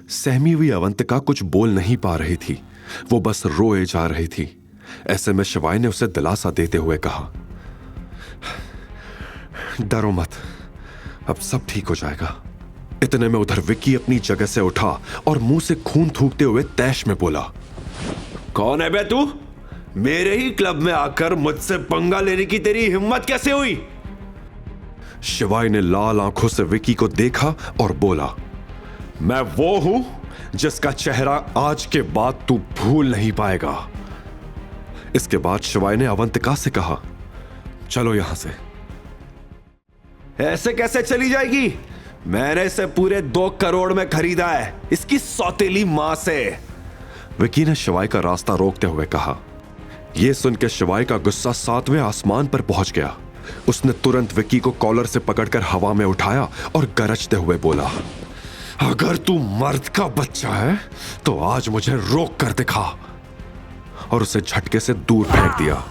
सहमी हुई अवंतिका कुछ बोल नहीं पा रही थी, वो बस रोए जा रही थी। ऐसे में शिवाय ने उसे दिलासा देते हुए कहा, डरो मत, अब सब ठीक हो जाएगा। इतने में उधर विक्की अपनी जगह से उठा और मुंह से खून थूकते हुए तैश में बोला, कौन है बे तू? मेरे ही क्लब में आकर मुझसे पंगा लेने की तेरी हिम्मत कैसे हुई? शिवाय ने लाल आंखों से विक्की को देखा और बोला, मैं वो हूं जिसका चेहरा आज के बाद तू भूल नहीं पाएगा। इसके बाद शिवाय ने अवंतिका से कहा, चलो यहां से। ऐसे कैसे चली जाएगी? मैंने इसे पूरे 2 करोड़ में खरीदा है, इसकी सौतेली मां से। विक्की ने शिवाय का रास्ता रोकते हुए कहा। यह सुनकर शिवाय का गुस्सा 7वें आसमान पर पहुंच गया। उसने तुरंत विक्की को कॉलर से पकड़कर हवा में उठाया और गरजते हुए बोला, अगर तू मर्द का बच्चा है तो आज मुझे रोक कर दिखा, और उसे झटके से दूर फेंक दिया।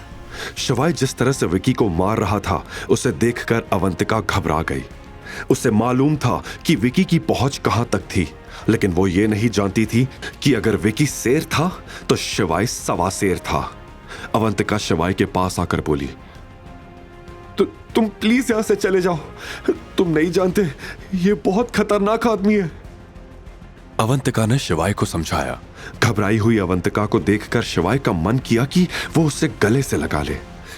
शिवाय जिस तरह से विक्की को मार रहा था उसे देखकर अवंतिका घबरा गई। उसे मालूम था कि विक्की की पहुंच कहां तक थी, लेकिन वो ये नहीं जानती थी कि अगर विक्की शेर था तो शिवाय सवा शेर था। अवंतिका शिवाय के पास आकर बोली, तुम प्लीज यहां से चले जाओ, तुम नहीं जानते ये बहुत खतरनाक आदमी है। अवंतिका ने शिवाय को समझाया। घबराई हुई अवंतिका को देखकर शिवाय का मन किया कि वो उसे गले से लगा ले,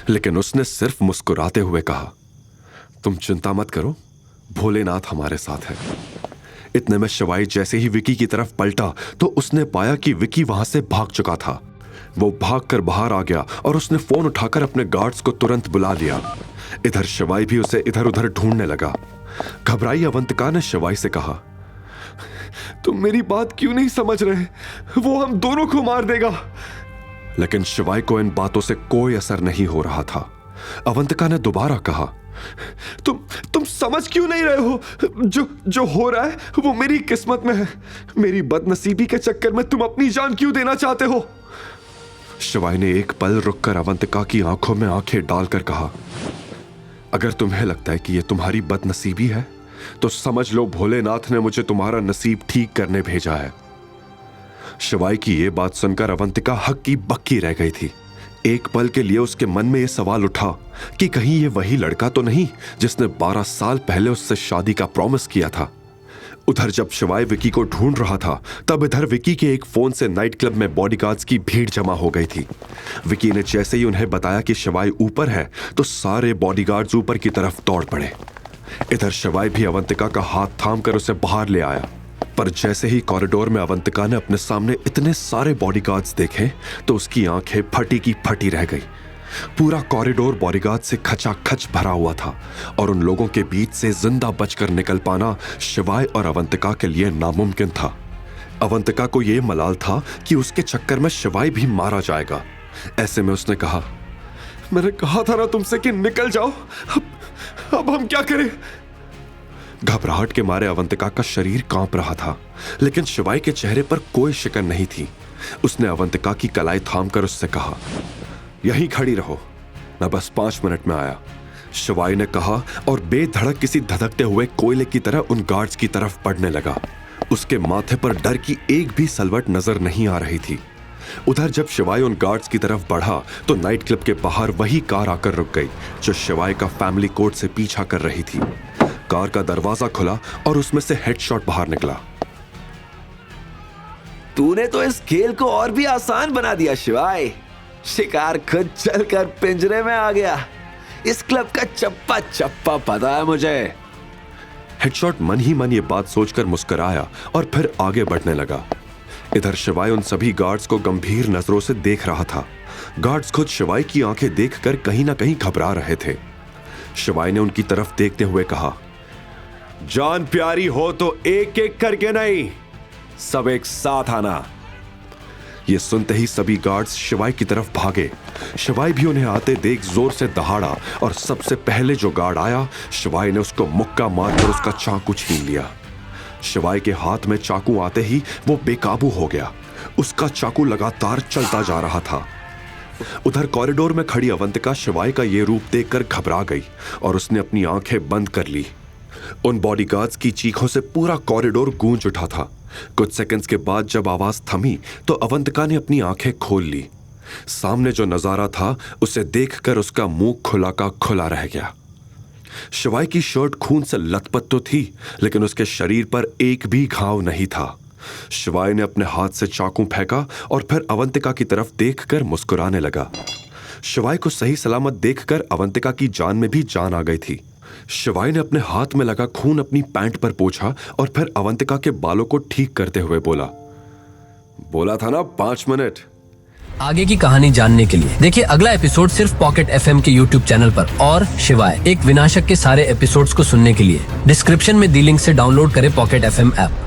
लेकिन उसने सिर्फ मुस्कुराते हुए कहा, तुम चिंता मत करो, भोलेनाथ हमारे साथ है। इतने में शिवाय जैसे ही विक्की की तरफ पलटा तो उसने पाया कि विक्की वहां से भाग चुका था। वो भागकर बाहर आ गया और उसने फोन उठाकर अपने गार्ड्स को तुरंत बुला लिया। इधर शिवाय भी उसे इधर उधर ढूंढने लगा। घबराई अवंतिका ने शिवाय से कहा, तुम मेरी बात क्यों नहीं समझ रहे? वो हम दोनों को मार देगा। लेकिन शिवाय को इन बातों से कोई असर नहीं हो रहा था। अवंतिका ने दोबारा कहा, तुम समझ क्यों नहीं रहे हो? जो हो रहा है वो मेरी किस्मत में है। मेरी बदनसीबी के चक्कर में तुम अपनी जान क्यों देना चाहते हो? शिवाय ने एक पल रुककर अवंतिका की आंखों में आंखें डालकर कहा, अगर तुम्हें लगता है कि यह तुम्हारी बदनसीबी है तो समझ लो भोलेनाथ ने मुझे तुम्हारा नसीब ठीक करने भेजा है। शिवाय की यह बात सुनकर अवंतिका हक्की बक्की रह गई थी। एक पल के लिए उसके मन में यह सवाल उठा कि कहीं यह वही लड़का तो नहीं जिसने 12 साल पहले उससे शादी का प्रॉमिस किया था। उधर जब शिवाय विक्की को ढूंढ रहा था तब इधर विक्की के एक फोन से नाइट क्लब में बॉडीगार्ड्स की भीड़ जमा हो गई थी। विक्की ने जैसे ही उन्हें बताया कि शिवाय ऊपर है तो सारे बॉडीगार्ड्स ऊपर की तरफ दौड़ पड़े। इधर शिवाय भी अवंतिका का हाथ थामकर उसे बाहर ले आया, पर जैसे ही कॉरिडोर में अवंतिका ने अपने सामने इतने सारे बॉडीगार्ड्स देखे तो उसकी आंखें फटी की फटी रह गई। पूरा कॉरिडोर बॉडीगार्ड से खचाखच भरा हुआ था और उन लोगों के बीच से जिंदा बचकर निकल पाना शिवाय और अवंतिका के लिए नामुमकिन था। अवंतिका को यह मलाल था कि उसके चक्कर में शिवाय भी मारा जाएगा। ऐसे में उसने कहा, मैंने कहा था ना तुमसे कि निकल जाओ, अब हम क्या करें? घबराहट के मारे अवंतिका का शरीर कांप रहा था, लेकिन शिवाय के चेहरे पर कोई शिकन नहीं थी। उसने अवंतिका की कलाई थामकर उससे कहा, यहीं खड़ी रहो, मैं बस 5 मिनट में आया। शिवाय ने कहा और बेधड़क किसी धधकते हुए कोयले की तरह उन गार्ड्स की तरफ बढ़ने लगा। उसके माथे पर डर की एक भी सलवट नजर नहीं आ रही थी। उधर जब शिवाय उन गार्ड्स की तरफ बढ़ा तो नाइट क्लब के बाहर वही कार आकर रुक गई जो शिवाय का फैमिली कोर्ट से पीछा कर रही थी। कार का दरवाजा खुला और उसमें से हेडशॉट बाहर निकला। तूने तो इस खेल को और भी आसान बना दिया शिवाय। शिकार खुद चलकर पिंजरे में आ गया। इस क्लब का चप्पा चप्पा पता है मुझे। हेडशॉट मन ही मन ये बात सोचकर मुस्कुराया और फिर आगे बढ़ने लगा। इधर शिवाय उन सभी गार्ड्स को गंभीर नजरों से देख रहा था। गार्ड्स खुद शिवाय की आंखें देखकर कहीं ना कहीं घबरा रहे थे। शिवाय ने उनकी तरफ देखते हुए कहा, जान प्यारी हो तो एक एक करके नहीं, सब एक साथ आना। ये सुनते ही सभी गार्ड्स शिवाय की तरफ भागे। शिवाय भी उन्हें आते देख जोर से दहाड़ा और सबसे पहले जो गार्ड आया शिवाय ने उसको मुक्का मारकर उसका चाकू छीन लिया। शिवाय के हाथ में चाकू आते ही वो बेकाबू हो गया। उसका चाकू लगातार चलता जा रहा था। उधर कॉरिडोर में खड़ी अवंतिका शिवाय का ये रूप देखकर घबरा गई और उसने अपनी आंखें बंद कर ली। उन बॉडीगार्ड्स की चीखों से पूरा कॉरिडोर गूंज उठा था। कुछ सेकंड्स के बाद जब आवाज थमी तो अवंतिका ने अपनी आंखें खोल ली। सामने जो नजारा था उसे देखकर उसका मुंह खुला का खुला रह गया। शिवाय की शर्ट खून से लथपथ तो थी, लेकिन उसके शरीर पर एक भी घाव नहीं था। शिवाय ने अपने हाथ से चाकू फेंका और फिर अवंतिका की तरफ देखकर मुस्कुराने लगा। शिवाय को सही सलामत देखकर अवंतिका की जान में भी जान आ गई थी। शिवाय ने अपने हाथ में लगा खून अपनी पैंट पर पोंछा और फिर अवंतिका के बालों को ठीक करते हुए बोला था ना 5 मिनट। आगे की कहानी जानने के लिए देखिए अगला एपिसोड सिर्फ पॉकेट एफएम के यूट्यूब चैनल पर। और शिवाय एक विनाशक के सारे एपिसोड्स को सुनने के लिए डिस्क्रिप्शन में दी लिंक से डाउनलोड करें पॉकेट एफएम ऐप।